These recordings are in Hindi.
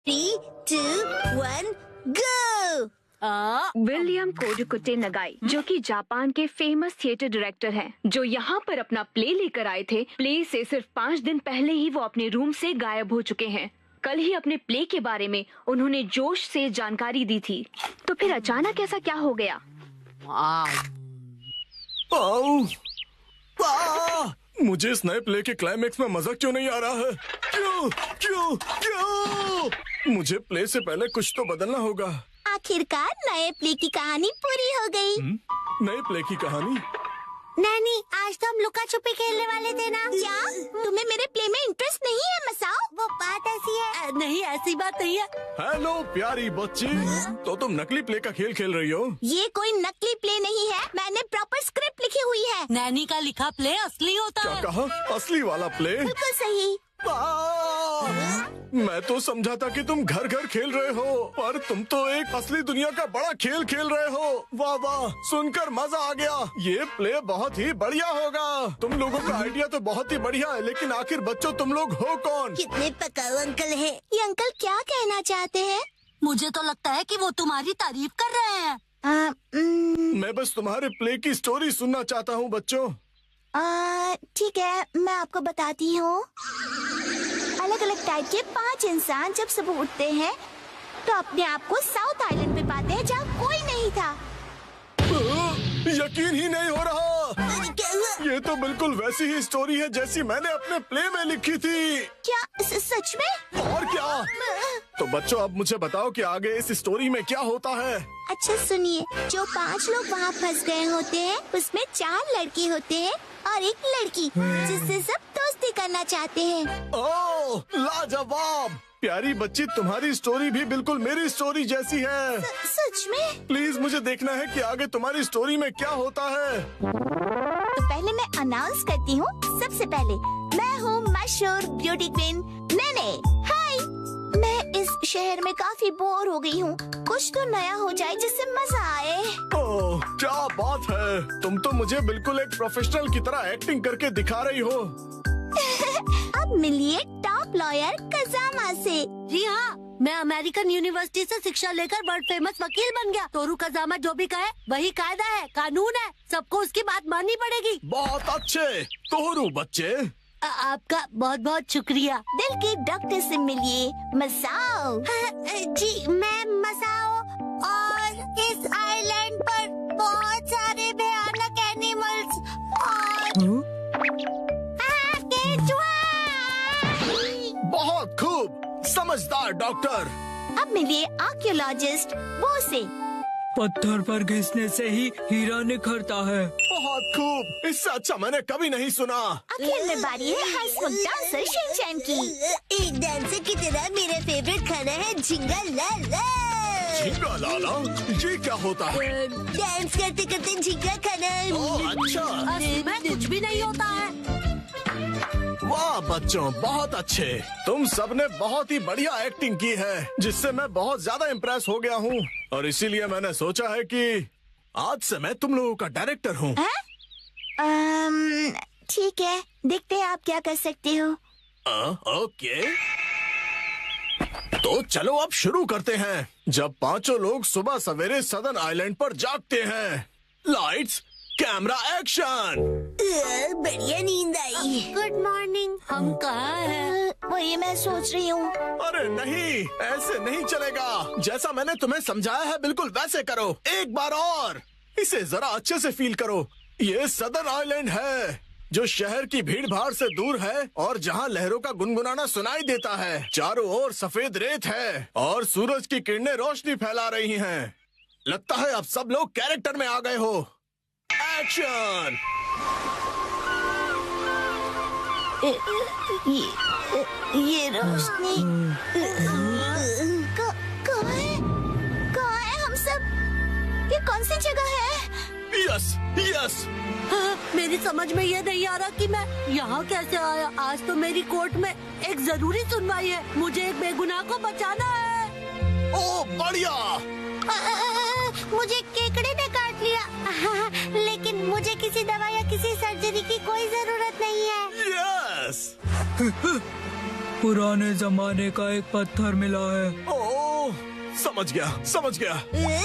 3, 2, 1, go! विलियम कोडुकुटे नगाई, जो कि जापान के फेमस थिएटर डायरेक्टर हैं, जो यहाँ पर अपना प्ले लेकर आए थे। प्ले से सिर्फ 5 दिन पहले ही वो अपने रूम से गायब हो चुके हैं। कल ही अपने प्ले के बारे में उन्होंने जोश से जानकारी दी थी, तो फिर अचानक ऐसा क्या हो गया? मुझे इस नए प्ले के क्लाइमेक्स में मजा क्यों नहीं आ रहा है? क्यों क्यों क्यों? मुझे प्ले से पहले कुछ तो बदलना होगा। आखिरकार नए प्ले की कहानी पूरी हो गई। नए प्ले की कहानी? नैनी, आज तो हम लुका छुपी खेलने वाले थे ना? क्या तुम्हें मेरे प्ले में इंटरेस्ट नहीं है मसाओ? वो बात ऐसी है। नहीं, ऐसी बात नहीं है। हेलो प्यारी बच्ची, तो तुम नकली प्ले का खेल खेल रही हो? ये कोई नकली प्ले नहीं है, मैंने प्रॉपर स्क्रिप्ट लिखी हुई है। नैनी का लिखा प्ले असली होता क्या है। कहा? असली वाला प्ले? बिल्कुल सही। मैं तो समझा था कि तुम घर घर खेल रहे हो, पर तुम तो एक असली दुनिया का बड़ा खेल खेल रहे हो। वाह वाह, सुनकर मजा आ गया। ये प्ले बहुत ही बढ़िया होगा। तुम लोगों का आइडिया तो बहुत ही बढ़िया है, लेकिन आखिर बच्चों तुम लोग हो कौन? कितने पकाऊ अंकल हैं। ये अंकल क्या कहना चाहते हैं? मुझे तो लगता है कि वो तुम्हारी तारीफ कर रहे हैं। मैं बस तुम्हारे प्ले की स्टोरी सुनना चाहता हूँ बच्चों। ठीक है, मैं आपको बताती हूँ। अलग अलग टाइप के 5 इंसान जब सुबह उठते हैं तो अपने आप को साउथ आइलैंड पे पाते हैं जहाँ कोई नहीं था। यकीन ही नहीं हो रहा। ये तो बिल्कुल वैसी ही स्टोरी है जैसी मैंने अपने प्ले में लिखी थी। क्या सच में? और क्या? तो बच्चों, अब मुझे बताओ कि आगे इस स्टोरी में क्या होता है। अच्छा सुनिए, जो 5 लोग वहाँ फंस गए होते हैं उसमें 4 लड़के होते हैं और 1 लड़की, जिससे सब दोस्ती करना चाहते हैं। ओह लाजवाब! प्यारी बच्ची, तुम्हारी स्टोरी भी बिल्कुल मेरी स्टोरी जैसी है। सच में? प्लीज मुझे देखना है कि आगे तुम्हारी स्टोरी में क्या होता है। तो पहले मैं अनाउंस करती हूँ। सबसे पहले मैं हूँ मशहूर ब्यूटी क्वीन नेने। हाय, मैं इस शहर में काफी बोर हो गई हूँ। कुछ तो नया हो जाए जिससे मजा आए। ओह क्या बात है, तुम तो मुझे बिल्कुल एक प्रोफेशनल की तरह एक्टिंग करके दिखा रही हो। अब मिलिए टॉप लॉयर कजामा से। जी हाँ, मैं अमेरिकन यूनिवर्सिटी से शिक्षा लेकर वर्ल्ड फेमस वकील बन गया। तोरू कजामा जो भी कहे वही कायदा है, कानून है, सबको उसकी बात माननी पड़ेगी। बहुत अच्छे तोरू बच्चे। आपका बहुत बहुत शुक्रिया। दिल के डॉक्टर से मिलिए मसाओ। जी, मैं मसाओ, और इस आइलैंड पर बहुत सारे भयानक एनिमल्स और बहुत खूब, समझदार डॉक्टर। अब मिलिए आर्कियोलॉजिस्ट वो से। पत्थर पर घिसने से ही हीरा निखरता है। बहुत खूब, इससे अच्छा मैंने कभी नहीं सुना। आखिर में बारी है हंसमुख डांसर शिनचैन की। एक डांसर की तरह मेरा फेवरेट खाना है झिंगा लाला। झींगा लाला, ये क्या होता है? डांस करते करते झिंगा खाना। ओह अच्छा, असली में कुछ भी नहीं होता है। वाह बच्चों, बहुत अच्छे। तुम सबने बहुत ही बढ़िया एक्टिंग की है, जिससे मैं बहुत ज्यादा इम्प्रेस हो गया हूँ, और इसीलिए मैंने सोचा है कि आज से मैं तुम लोगों का डायरेक्टर हूँ। ठीक है, देखते हैं आप क्या कर सकते हो। ओके, तो चलो अब शुरू करते हैं। जब 5 लोग सुबह सवेरे सदर्न आइलैंड पर जागते हैं। Lights, camera, action. बढ़िया नींद आई। Good morning. हम कहाँ हैं? वही मैं सोच रही हूँ। अरे नहीं, ऐसे नहीं चलेगा। जैसा मैंने तुम्हें समझाया है बिल्कुल वैसे करो। एक बार और, इसे जरा अच्छे से फील करो। ये सदर्न आइलैंड है, जो शहर की भीड़ भाड़ से दूर है और जहाँ लहरों का गुनगुनाना सुनाई देता है। चारों ओर सफेद रेत है और सूरज की किरणें रोशनी फैला रही हैं। लगता है अब सब लोग कैरेक्टर में आ गए हो। एक्शन। ये रोशनी कहाँ है हम सब? ये कौन सी जगह है? Yes yes. मेरी समझ में ये नहीं आ रहा कि मैं यहाँ कैसे आया। आज तो मेरी कोर्ट में एक जरूरी सुनवाई है। मुझे एक बेगुनाह को बचाना है। ओ बढ़िया। मुझे केकड़े ने काट लिया। लेकिन मुझे किसी दवा या किसी सर्जरी की कोई जरूरत नहीं है। यस। पुराने जमाने का एक पत्थर मिला है। ओह, समझ गया।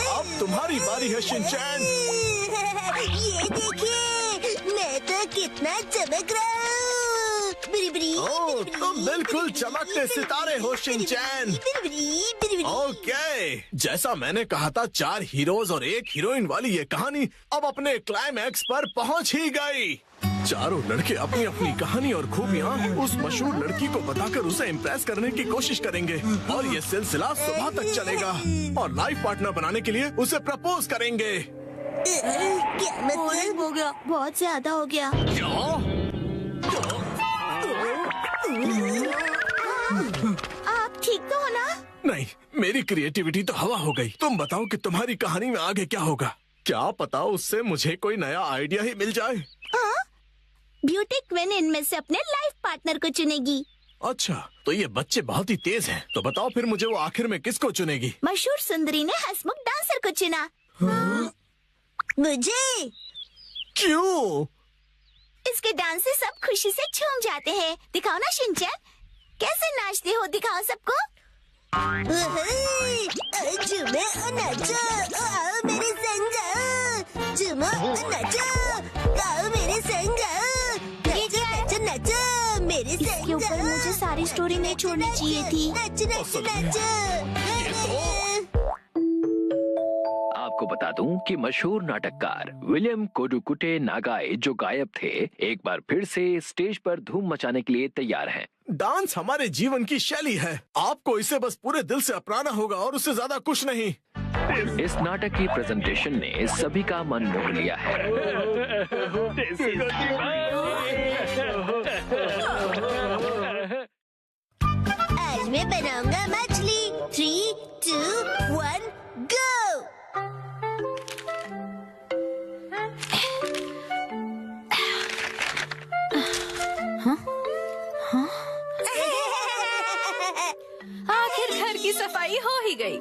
अब तुम्हारी बारी है शिनचैन। ये देखिए, मैं तो कितना चमक रहा हूँ। ओह, तुम बिल्कुल चमकते सितारे हो शिनचैन। ओके, जैसा मैंने कहा था, 4 हीरोज और 1 हीरोइन वाली ये कहानी अब अपने क्लाइमैक्स पर पहुंच ही गई। चारों लड़के अपनी अपनी कहानी और खूबियाँ उस मशहूर लड़की को बताकर उसे इम्प्रेस करने की कोशिश करेंगे और ये सिलसिला सुबह तक चलेगा और लाइफ पार्टनर बनाने के लिए उसे प्रपोज करेंगे। क्या मतलब? हो गया। बहुत ज्यादा हो गया। आप ठीक तो हो ना? नहीं, मेरी क्रिएटिविटी तो हवा हो गई। तुम बताओ कि तुम्हारी कहानी में आगे क्या होगा? क्या पता उससे मुझे कोई नया आइडिया ही मिल जाए। ब्यूटी क्वीन इनमें से अपने लाइफ पार्टनर को चुनेगी। अच्छा, तो ये बच्चे बहुत ही तेज हैं। तो बताओ फिर मुझे वो आखिर में किसको चुनेगी? मशहूर सुंदरी ने हंसमुख डांसर को चुना। मुझे? क्यों? इसके डांस से सब खुशी से झूम जाते हैं। दिखाओ ना शिनचैन, कैसे नाचते हो, दिखाओ सबको। झूमो और नाचो, आओ मेरे संग आओ। झूमो और नाचो, आओ मेरे संग आओ। नाचो मेरे संग। इसके ऊपर मुझे सारी स्टोरी नहीं छोड़नी चाहिए थी। नाचो। आपको बता दूं कि मशहूर नाटककार विलियम कोडुकुटे नागाई जो गायब थे, एक बार फिर से स्टेज पर धूम मचाने के लिए तैयार हैं। डांस हमारे जीवन की शैली है। आपको इसे बस पूरे दिल से अपनाना होगा और उससे ज्यादा कुछ नहीं। इस नाटक की प्रेजेंटेशन ने सभी का मन मोह लिया है। आज मैं बनाऊंगा मछली। 3, 2, 1, गो। आखिर घर की सफाई हो ही गई।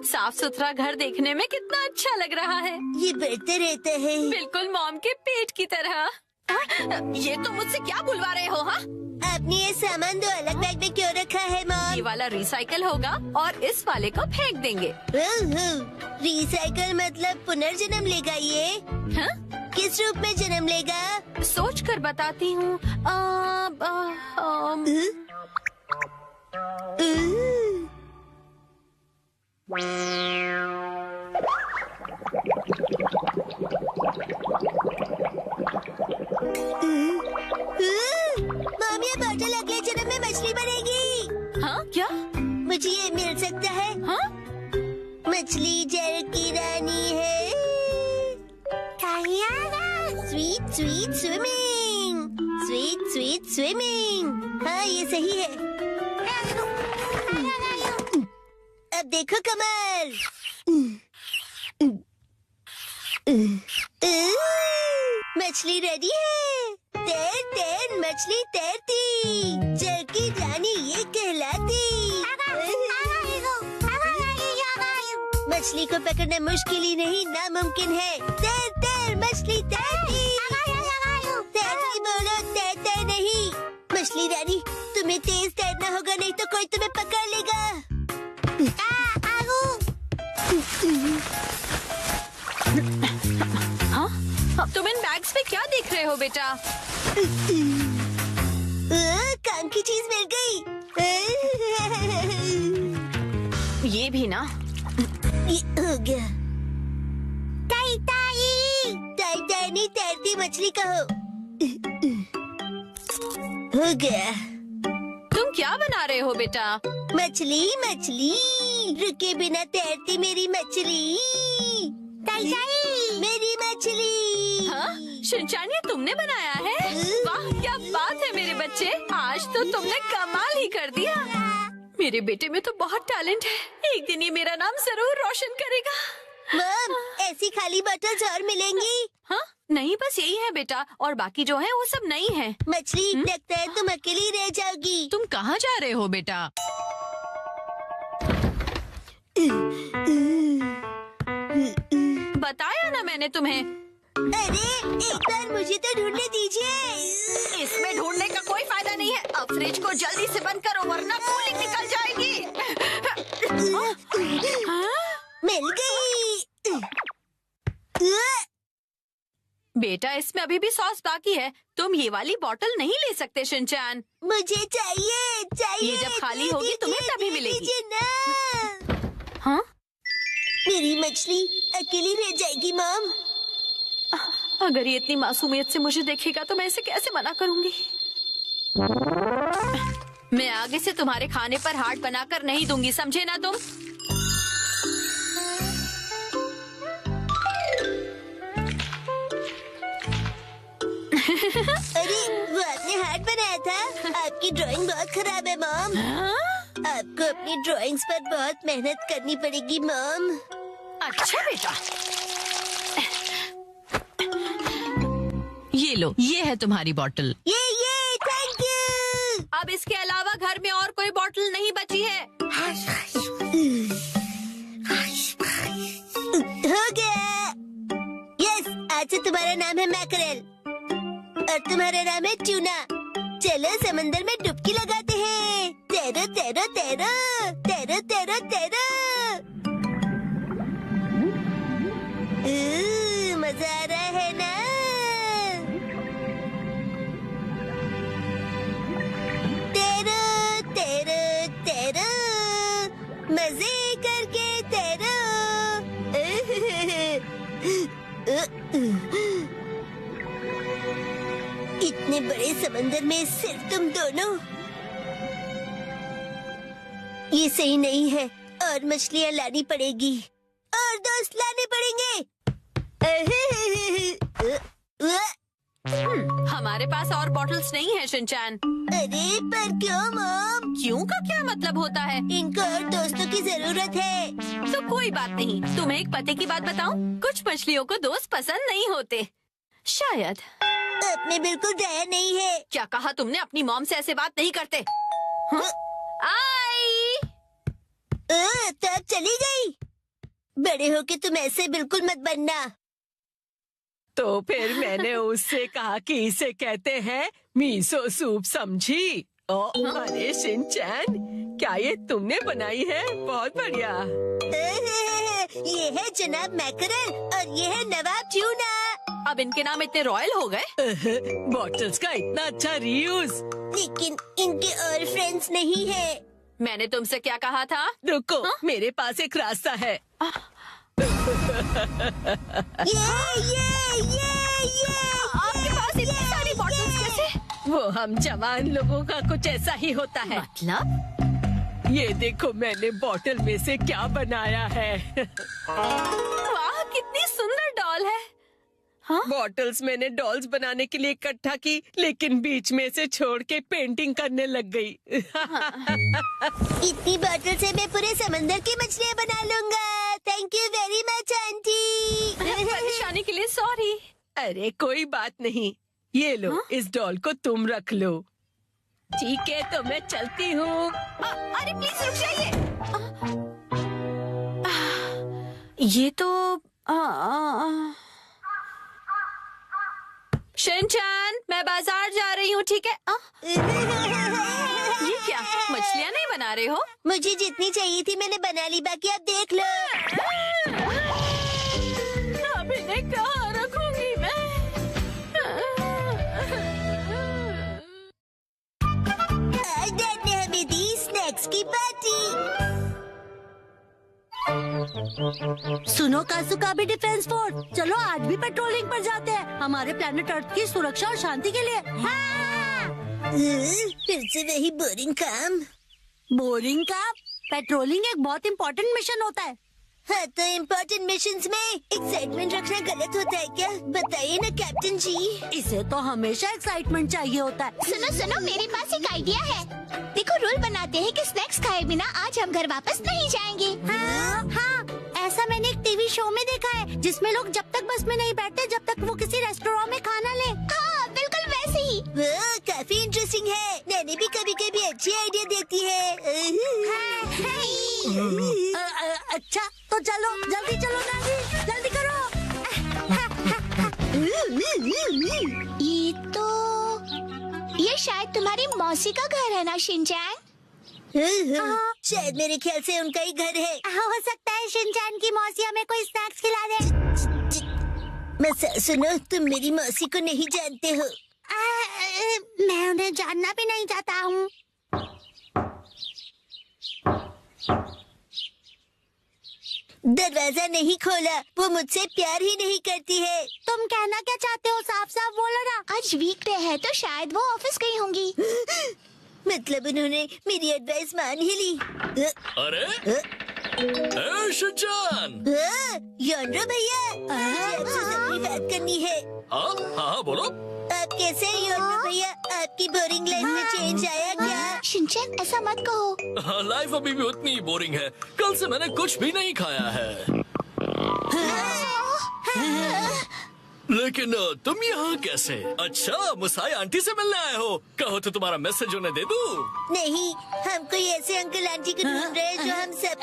साफ सुथरा घर देखने में कितना अच्छा लग रहा है। ये बढ़ते रहता है। बिल्कुल मॉम के पेट की तरह। ये तुम मुझसे क्या बुलवा रहे हो? हाँ, आपने ये सामान 2 अलग बैग में क्यों रखा है मॉम? ये वाला रिसाइकल होगा और इस वाले को फेंक देंगे। रिसाइकल मतलब पुनर्जन्म लेगा ये? हाँ? किस रूप में जन्म लेगा? सोच कर बताती हूँ। मॉम, ये बॉटल अगले जन्म में मछली बनेगी। हाँ क्या? मुझे ये मिल सकता है? हाँ? मछली जल की रानी है। Sweet sweet swimming, sweet sweet swimming. हाँ, ये सही है। अब देखो कमल। मछली रेडी है। तैर तैर मछली तैरती, जल की रानी ये कहलाती। मछली को पकड़ना मुश्किल ही नहीं, नामुमकिन है। तैर तैर मछली तैरती। तैरती बोलो, तैरते नहीं। मछली रानी, तुम्हें तेज तैरना होगा, नहीं तो कोई तुम्हें पकड़ लेगा। हाँ? तुम इन बैग्स पे क्या देख रहे हो बेटा? काम की चीज मिल गई। ये भी ना। ये हो गया। ताई ताई, ताई ताई नहीं, तैरती मछली कहो। हो गया। तुम क्या बना रहे हो बेटा? मछली मछली, रुके बिना तैरती मेरी मछली। ताई ताई, मेरी मछली। हाँ? शिनचैन, ये तुमने बनाया है? वाह, क्या बात है मेरे बच्चे, आज तो तुमने कमाल ही कर दिया। मेरे बेटे में तो बहुत टैलेंट है। एक दिन ये मेरा नाम जरूर रोशन करेगा। मॉम, ऐसी खाली बॉटल्स और मिलेंगी? हाँ? नहीं, बस यही है बेटा, और बाकी जो है वो सब नहीं है। मछली, लगता है तुम अकेली रह जाओगी। तुम कहाँ जा रहे हो बेटा? बताया ना मैंने तुम्हें। अरे एक बार मुझे तो ढूंढने दीजिए। इसमें ढूंढने का कोई फायदा नहीं है। अब फ्रिज को जल्दी से बंद करो वरना कूलिंग निकल जाएगी। मिल गई। बेटा इसमें अभी भी सॉस बाकी है। तुम ये वाली बोतल नहीं ले सकते शिनचैन। मुझे चाहिए चाहिए। ये जब खाली होगी तुम्हें तभी मिलेगी। दीजिए ना। हाँ? मेरी मछली अकेली रह जाएगी मॉम। अगर ये इतनी मासूमियत से मुझे देखेगा तो मैं इसे कैसे मना करूंगी। मैं आगे से तुम्हारे खाने पर हार्ट बनाकर नहीं दूंगी, समझे ना तुम? अरे वो आपने हार्ट बनाया था। आपकी ड्राइंग बहुत खराब है मॉम। आपको अपनी ड्राइंग्स पर बहुत मेहनत करनी पड़ेगी मॉम। अच्छा बेटा, ये लो, ये है तुम्हारी बोतल। ये थैंक यू। अब इसके अलावा घर में और कोई बोतल नहीं बची है। हो गया। यस, आज से तुम्हारा नाम है मैकरेल और तुम्हारा नाम है ट्यूना। चलो समंदर में डुबकी लगाते हैं। तैरो तैरो तैरो तैरो तैरो तैरो। मजा आ रहा है ना? तैरो तैरो तैरो, मजे करके तैरो। इतने बड़े समंदर में सिर्फ तुम दोनों। ये सही नहीं है और मछलियाँ लानी पड़ेगी और दोस्त लाने पड़ेंगे। हमारे पास और बॉटल्स नहीं है शिनचैन। अरे पर क्यों मॉम? क्यों का क्या मतलब होता है? इनको और दोस्तों की जरूरत है। तो कोई बात नहीं। तुम्हें एक पते की बात बताऊं? कुछ मछलियों को दोस्त पसंद नहीं होते शायद। अब में बिल्कुल दया नहीं है। क्या कहा तुमने? अपनी मॉम से ऐसे बात नहीं करते। हाँ? आई। तो अब चली गई। बड़े होके तुम ऐसे बिल्कुल मत बनना। तो फिर मैंने उससे कहा कि इसे कहते हैं मीसो सूप, समझी? अरे शिनचैन, क्या ये तुमने बनाई है? बहुत बढ़िया। ये है जनाब मैकरेल और ये है नवाब ट्यूना। अब इनके नाम इतने रॉयल हो गए। बॉटल्स का इतना अच्छा रीयूज। लेकिन इनके और फ्रेंड्स नहीं है। मैंने तुमसे क्या कहा था? रुको, मेरे पास एक रास्ता है। आपके पास इतनी सारी बॉटल्स कैसे? वो हम जवान लोगों का कुछ ऐसा ही होता है। मतलब? ये देखो मैंने बॉटल में से क्या बनाया है। वाह, कितनी सुंदर डॉल है। हाँ? बॉटल्स मैंने डॉल्स बनाने के लिए इकट्ठा की, लेकिन बीच में से छोड़ के पेंटिंग करने लग गई। इतनी बॉटल से मैं पूरे समंदर की मछलियाँ बना लूँगा। Thank you very much aunty. परेशानी के लिए सॉरी। अरे कोई बात नहीं, ये लो। हाँ? इस डॉल को तुम रख लो। ठीक है, तो मैं चलती हूँ। अरे प्लीज रुक जाइए। ये तो शिनचैन, मैं बाजार जा रही हूँ, ठीक है? ये क्या, मछलियाँ नहीं बना रहे हो? मुझे जितनी चाहिए थी मैंने बना ली, बाकी आप देख लो। अब इन्हें कहाँ रखूंगी मैं? आज डैड ने हमें दी स्नैक्स की पार्टी। सुनो कासुका भी डिफेंस फोर्स, चलो आज भी पेट्रोलिंग पर जाते हैं, हमारे प्लेनेट अर्थ की सुरक्षा और शांति के लिए। हाँ! फिर से वही बोरिंग काम। बोरिंग काम? पेट्रोलिंग एक बहुत इम्पोर्टेंट मिशन होता है। हाँ, तो इम्पोर्टेंट मिशंस में एक्साइटमेंट रखना गलत होता है क्या? बताइए ना कैप्टन जी। इसे तो हमेशा एक्साइटमेंट चाहिए होता है। सुनो सुनो, मेरे पास एक आइडिया है। देखो, रूल बनाते हैं कि स्नैक्स खाए बिना आज हम घर वापस नहीं जाएंगे। हाँ, ऐसा मैंने एक टीवी शो में देखा है, जिसमें लोग जब तक बस में नहीं बैठते जब तक वो किसी रेस्टोरेंट में खाना ले। हाँ, बिल्कुल वैसे ही। वो काफी इंटरेस्टिंग है। नैनी भी कभी कभी अच्छी आइडिया देती है। अच्छा, तो चलो, जल्दी चलो नानी, जल्दी करो। ये शायद तुम्हारी मौसी का घर है ना शिनचैन? शायद मेरे ख्याल से उनका ही घर है। हो सकता है शिनचैन की मौसी हमें कोई स्नैक्स खिला दे। मैं सुनो, तुम मेरी मौसी को नहीं जानते हो। मैं उन्हें जानना भी नहीं चाहता हूँ। दरवाजा नहीं खोला, वो मुझसे प्यार ही नहीं करती है। तुम कहना क्या चाहते हो? साफ साफ बोलो ना। आज वीकडे है तो शायद वो ऑफिस गई होंगी। मतलब उन्होंने मेरी एडवाइस मान ही ली। अरे शिनचैन, योनरो भैया, आपसे जरूरी बात करनी है। हाँ हाँ बोलो। आप कैसे हैं योनरो भैया? आपकी बोरिंग लाइफ में चेंज आया क्या? शिनचैन ऐसा मत कहो। लाइफ अभी भी उतनी ही बोरिंग है। कल से मैंने कुछ भी नहीं खाया है। लेकिन तुम यहाँ कैसे? अच्छा, मुसाई आंटी से मिलने आए हो। कहो तो तुम्हारा मैसेज उन्हें दे दूँ? नहीं, हम कोई ऐसे अंकल आंटी को ढूंढ रहे हैं जो हम सब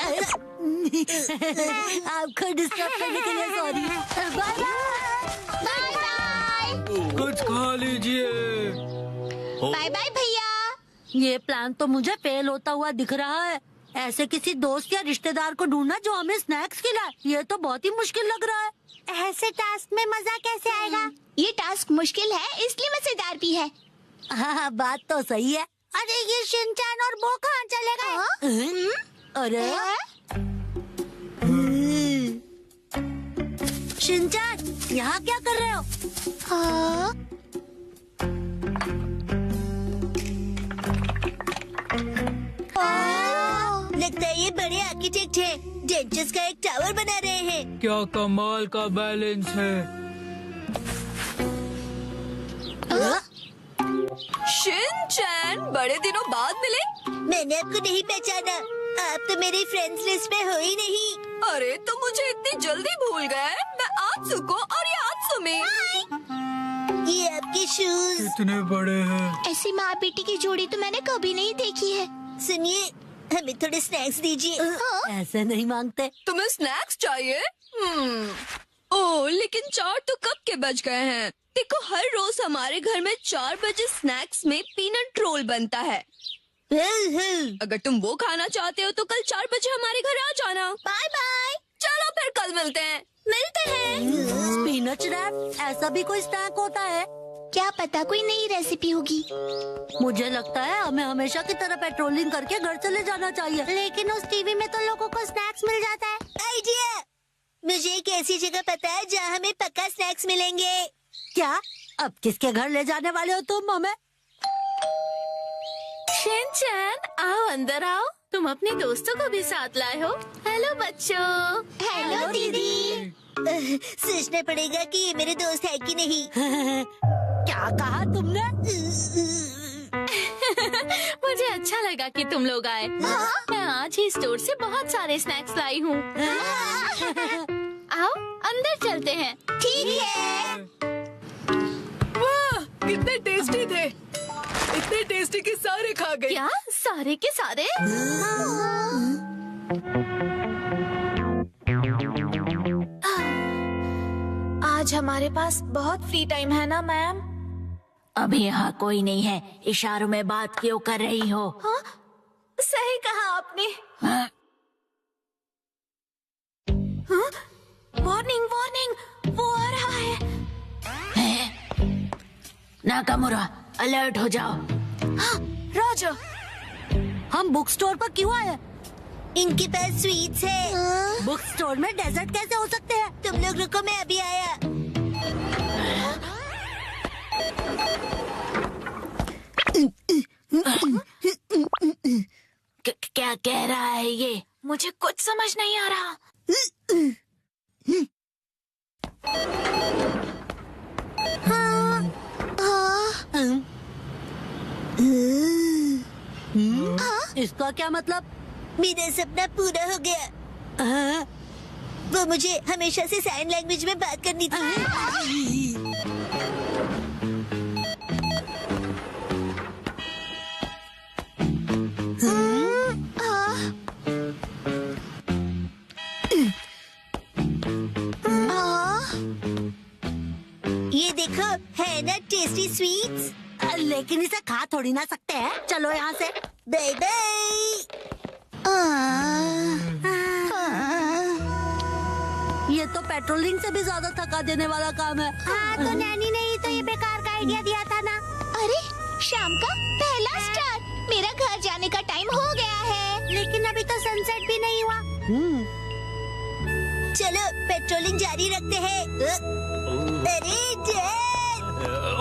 आपको डिस्टर्ब करने के लिए सॉरी। Bye bye. कुछ खा लीजिए। बाय बाय भैया। ये प्लान तो मुझे फेल होता हुआ दिख रहा है। ऐसे किसी दोस्त या रिश्तेदार को ढूंढना जो हमें स्नैक्स खिलाए, ये तो बहुत ही मुश्किल लग रहा है। ऐसे टास्क में मजा कैसे आएगा? ये टास्क मुश्किल है इसलिए मजेदार भी है। हाँ, बात तो सही है। अरे ये शिनचैन और वो कहाँ चले गए? अरे शिनचैन, यहाँ क्या कर रहे हो? हाँ? लगता है ये बड़े आर्किटेक्ट हैं। डेंचर्स का एक टावर बना रहे हैं। क्या कमाल का बैलेंस है। शिनचैन, बड़े दिनों बाद मिले। मैंने आपको नहीं पहचाना। आप तो मेरी फ्रेंड्स लिस्ट में हो ही नहीं। अरे तो मुझे इतनी जल्दी भूल गए। मैं आत्सुको और ये आत्सुमी। ये आपके शूज कितने बड़े हैं। ऐसी माँ बेटी की जोड़ी तो मैंने कभी नहीं देखी है। सुनिए, हमें थोड़े स्नैक्स दीजिए। ऐसे नहीं मांगते। तुम्हें स्नैक्स चाहिए? ओह, लेकिन 4 तो कब के बज गए हैं। देखो, हर रोज हमारे घर में 4 बजे स्नैक्स में पीनट रोल बनता है। अगर तुम वो खाना चाहते हो तो कल 4 बजे हमारे घर आ जाना। Bye bye. चलो फिर कल मिलते हैं। पीनट रैप, ऐसा भी कोई स्नैक होता है? क्या पता कोई नई रेसिपी होगी। मुझे लगता है हमें हमेशा की तरह पेट्रोलिंग करके घर चले जाना चाहिए। लेकिन उस टीवी में तो लोगों को स्नैक्स मिल जाता है। आइडिया! मुझे एक ऐसी जगह पता है जहाँ हमें पक्का स्नैक्स मिलेंगे। क्या? अब किसके घर ले जाने वाले हो तुम हमें? शिनचैन, आओ अंदर आओ। तुम अपने दोस्तों को भी साथ लाए हो। हेलो बच्चों। हेलो दीदी। सोचना पड़ेगा कि ये मेरे दोस्त है कि नहीं। क्या कहा तुमने? मुझे अच्छा लगा कि तुम लोग आए। मैं आज ही स्टोर से बहुत सारे स्नैक्स लाई हूँ। आओ अंदर चलते हैं। ठीक है। वाह, कितने टेस्टी थे। इतने टेस्टी कि सारे खा गए। क्या सारे के सारे? आज हमारे पास बहुत फ्री टाइम है ना मैम? अभी यहाँ कोई नहीं है। इशारों में बात क्यों कर रही हो? हाँ? सही कहा आपने। हाँ? वार्निंग वार्निंग, वो आ रहा है। नाकामुरा, अलर्ट हो जाओ। हाँ, राजा। हम बुक स्टोर पर क्यों आए? इनके पास स्वीट्स है। बुक स्टोर में डेजर्ट कैसे हो सकते हैं? तुम लोग रुको, मैं अभी आया। क्या कह रहा है ये? मुझे कुछ समझ नहीं आ रहा। इसका क्या मतलब? मेरा सपना पूरा हो गया। वो मुझे हमेशा से साइन लैंग्वेज में बात करनी थी। लेकिन इसे खा थोड़ी ना सकते हैं। चलो यहाँ से। Bye bye. ये तो पेट्रोलिंग से भी ज्यादा थका देने वाला काम है। हाँ, तो नैनी ने ही तो ये बेकार का आइडिया दिया था ना। अरे शाम का पहला स्टार, मेरा घर जाने का टाइम हो गया है। लेकिन अभी तो सनसेट भी नहीं हुआ। चलो पेट्रोलिंग जारी रखते हैं। अरे जेड!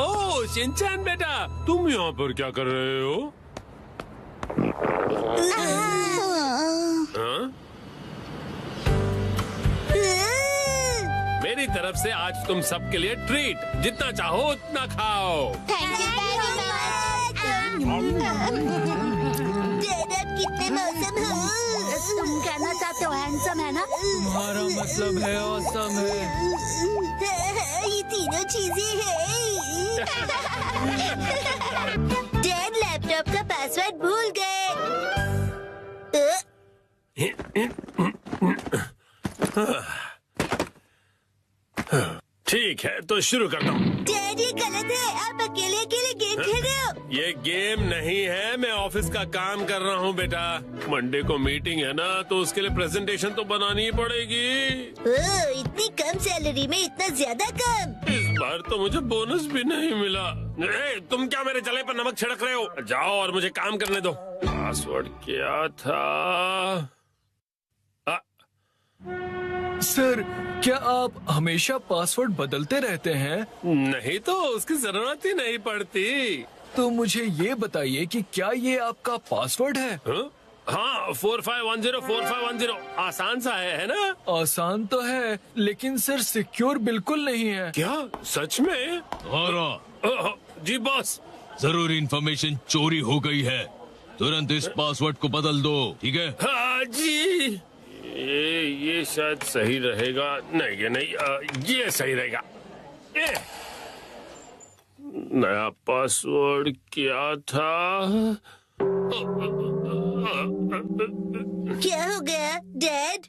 ओह शिनचैन बेटा, तुम यहाँ पर क्या कर रहे हो? हाँ? मेरी तरफ से आज तुम सबके लिए ट्रीट, जितना चाहो उतना खाओ। थैंक यू वेरी जेड, आप कितने मौसम हो? तुम कहना चाहते हो हैंडसम है ना? तुम्हारा मतलब है ऑसम है। ये तीनों चीजें हैं। डैड लैपटॉप का पासवर्ड भूल गए। ठीक है तो शुरू करता हूँ। डैड ये गलत है, आप अकेले अकेले गेम खेल रहे हो। ये गेम नहीं है, मैं ऑफिस का काम कर रहा हूँ बेटा। मंडे को मीटिंग है ना, तो उसके लिए प्रेजेंटेशन तो बनानी ही पड़ेगी। इतनी कम सैलरी में इतना ज्यादा काम। इस बार तो मुझे बोनस भी नहीं मिला। तुम क्या मेरे जले पर नमक छिड़क रहे हो? जाओ और मुझे काम करने दो। पासवर्ड क्या था? सर, क्या आप हमेशा पासवर्ड बदलते रहते हैं? नहीं तो उसकी जरूरत ही नहीं पड़ती। तो मुझे ये बताइए कि क्या ये आपका पासवर्ड है? हाँ 45104510। आसान सा है ना? आसान तो है, लेकिन सर सिक्योर बिल्कुल नहीं है। क्या सच में? जी बॉस। जरूरी इंफॉर्मेशन चोरी हो गई है, तुरंत इस पासवर्ड को बदल दो, ठीक है? हाँ जी। ये शायद सही रहेगा। नहीं ये नहीं, ये सही रहेगा। नया पासवर्ड क्या था? क्या हो गया डैड?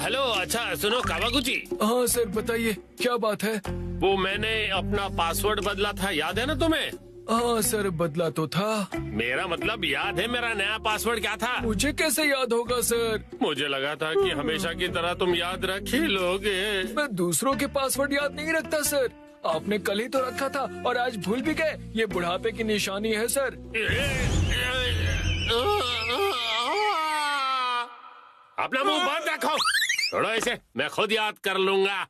हेलो, अच्छा सुनो कावागुची। हाँ सर बताइए, क्या बात है? वो मैंने अपना पासवर्ड बदला था, याद है ना तुम्हें? हाँ सर बदला तो था। मेरा मतलब याद है मेरा नया पासवर्ड क्या था? मुझे कैसे याद होगा सर? मुझे लगा था कि हमेशा की तरह तुम याद रख ही लोगे। मैं दूसरों के पासवर्ड याद नहीं रखता सर। आपने कल ही तो रखा था और आज भूल भी गए। ये बुढ़ापे की निशानी है सर। अपना मुंह बंद रखो। छोड़ो इसे, मैं खुद याद कर लूंगा।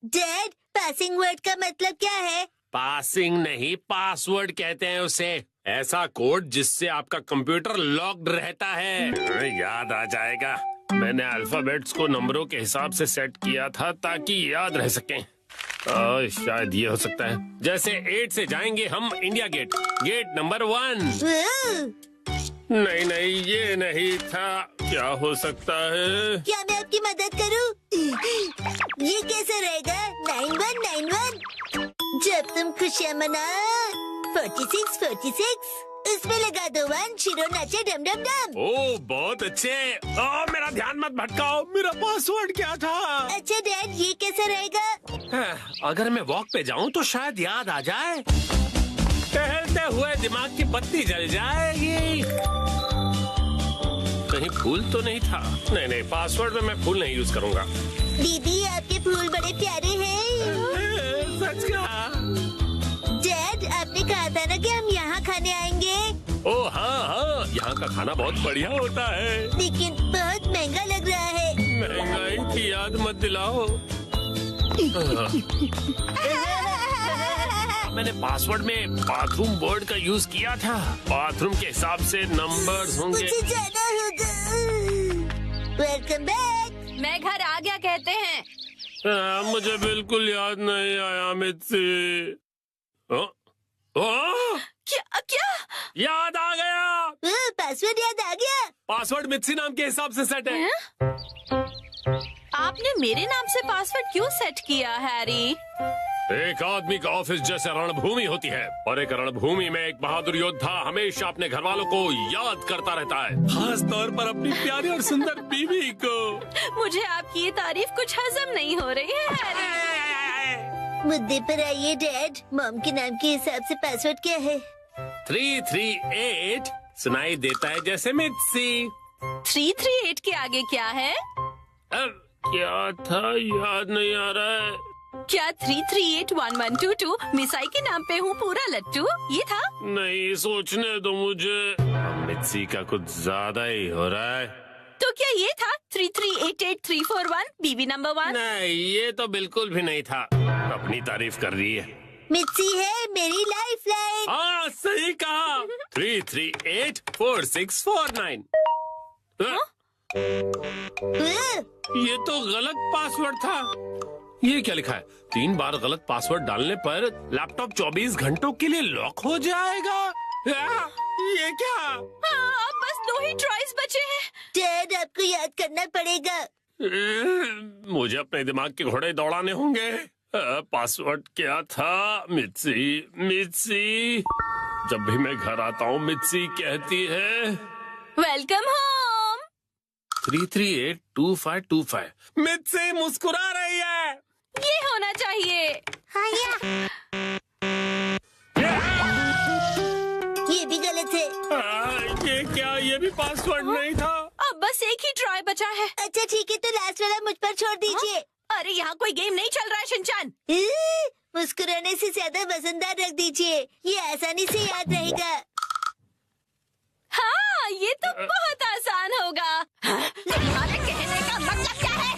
डैड, पासिंग वर्ड का मतलब क्या है? पासिंग नहीं, पासवर्ड कहते हैं उसे। ऐसा कोड जिससे आपका कंप्यूटर लॉक्ड रहता है। याद आ जाएगा। मैंने अल्फाबेट्स को नंबरों के हिसाब से सेट किया था ताकि याद रह सकें। शायद ये हो सकता है। जैसे 8 से जाएंगे हम इंडिया गेट, गेट नंबर 1। नहीं नहीं ये नहीं था। क्या हो सकता है? क्या मैं आपकी मदद करूं? ये कैसे रहेगा? 9191। जब तुम खुशियाँ मना 46 उसमें लगा दो 1, शिरो नाचे डम डम डम। ओह बहुत अच्छे। मेरा ध्यान मत भटकाओ, मेरा पासवर्ड क्या था? अच्छा डैड, ये कैसे रहेगा? अगर मैं वॉक पे जाऊं तो शायद याद आ जाए। टहलते हुए दिमाग की बत्ती जल जाएगी। कहीं फूल तो नहीं था? नहीं, पासवर्ड में मैं फूल नहीं यूज करूंगा। दीदी आपके फूल बड़े प्यारे हैं। सच कहा। डैड, आपने कहा था ना कि हम यहाँ खाने आएंगे। ओह हाँ, यहाँ का खाना बहुत बढ़िया होता है। लेकिन बहुत महंगा लग रहा है। महंगाई की याद मत दिलाओ। मैंने पासवर्ड में बाथरूम वर्ड का यूज किया था। बाथरूम के हिसाब से नंबर्स होंगे। मुझे जाना होगा। Welcome back. मैं घर आ गया कहते हैं। मुझे बिल्कुल याद नहीं आया मित्सी। क्या? याद आ गया। पासवर्ड याद आ गया। पासवर्ड मित्सी नाम के हिसाब से सेट है। आपने मेरे नाम से पासवर्ड क्यों सेट किया हैरी? एक आदमी का ऑफिस जैसे रणभूमि होती है, और एक रणभूमि में एक बहादुर योद्धा हमेशा अपने घर वालों को याद करता रहता है, खास तौर पर अपनी प्यारी और सुंदर बीवी को। मुझे आपकी ये तारीफ कुछ हजम नहीं हो रही है हैरी। मुद्दे पर आइए डैड। मॉम के नाम के हिसाब से पासवर्ड क्या है? 338 सुनाई देता है जैसे मित्सी। 338 के आगे क्या है? अब क्या था याद नहीं आ रहा है। क्या 3381122 मिसाई के नाम पे हूँ पूरा लट्टू, ये था? नहीं, सोचने दो मुझे। मित्सी का कुछ ज्यादा ही हो रहा है। तो क्या ये था 3388341 बीबी नंबर 1? नहीं, ये तो बिल्कुल भी नहीं था। अपनी तारीफ कर रही है। मिर्ची है मेरी लाइफ लाइन। हाँ, सही कहा। 3384649। ये तो गलत पासवर्ड था। ये क्या लिखा है? 3 बार गलत पासवर्ड डालने पर लैपटॉप 24 घंटों के लिए लॉक हो जाएगा। ये क्या? हाँ, अब बस 2 ही ट्राइज बचे हैं। डैड आपको याद करना पड़ेगा। मुझे अपने दिमाग के घोड़े दौड़ाने होंगे। पासवर्ड क्या था? मित्सी। जब भी मैं घर आता हूँ मित्सी कहती है वेलकम होम। 3382525। मित्सी मुस्कुरा रही है। ये होना चाहिए। ये भी गलत है। ये क्या? ये भी पासवर्ड नहीं था। अब बस एक ही ट्राई बचा है। अच्छा ठीक है, तो लास्ट वाला मुझ पर छोड़ दीजिए। अरे यहाँ कोई गेम नहीं चल रहा है शिनचान। मुस्कुराने से ज्यादा वजनदार रख दीजिए, ये आसानी से याद रहेगा। हाँ, ये तो बहुत आसान होगा। तुम्हारे कहने का मतलब क्या है?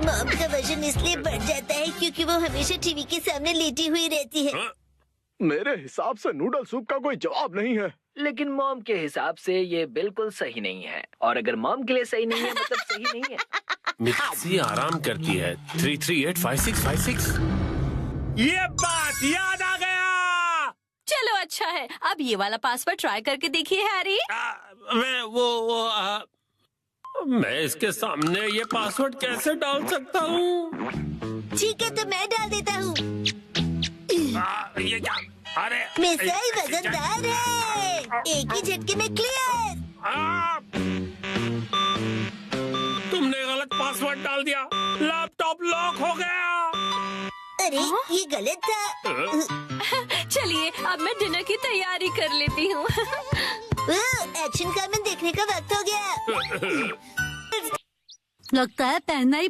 मॉम का वजन इसलिए बढ़ जाता है क्योंकि वो हमेशा टीवी के सामने लेटी हुई रहती है। मेरे हिसाब से नूडल सूप का कोई जवाब नहीं है। लेकिन मॉम के हिसाब से ये बिल्कुल सही नहीं है, और अगर मॉम के लिए सही नहीं है मतलब सही नहीं है। मित्सी आराम करती है। 3385656। ये बात याद आ गया। चलो अच्छा है, अब ये वाला पासवर्ड ट्राई करके देखिए हैरी। मैं इसके सामने ये पासवर्ड कैसे डाल सकता हूँ? ठीक है, तो मैं डाल देता हूँ। ये क्या? अरे मिसाई वजनदार है, एक ही झटके में क्लियर। तुमने गलत पासवर्ड डाल दिया। लैपटॉप लॉक हो गया। अरे ये गलत था। चलिए अब मैं डिनर की तैयारी कर लेती हूँ। एक्शन कमेंट देखने का वक्त हो गया। लगता है पहनना ही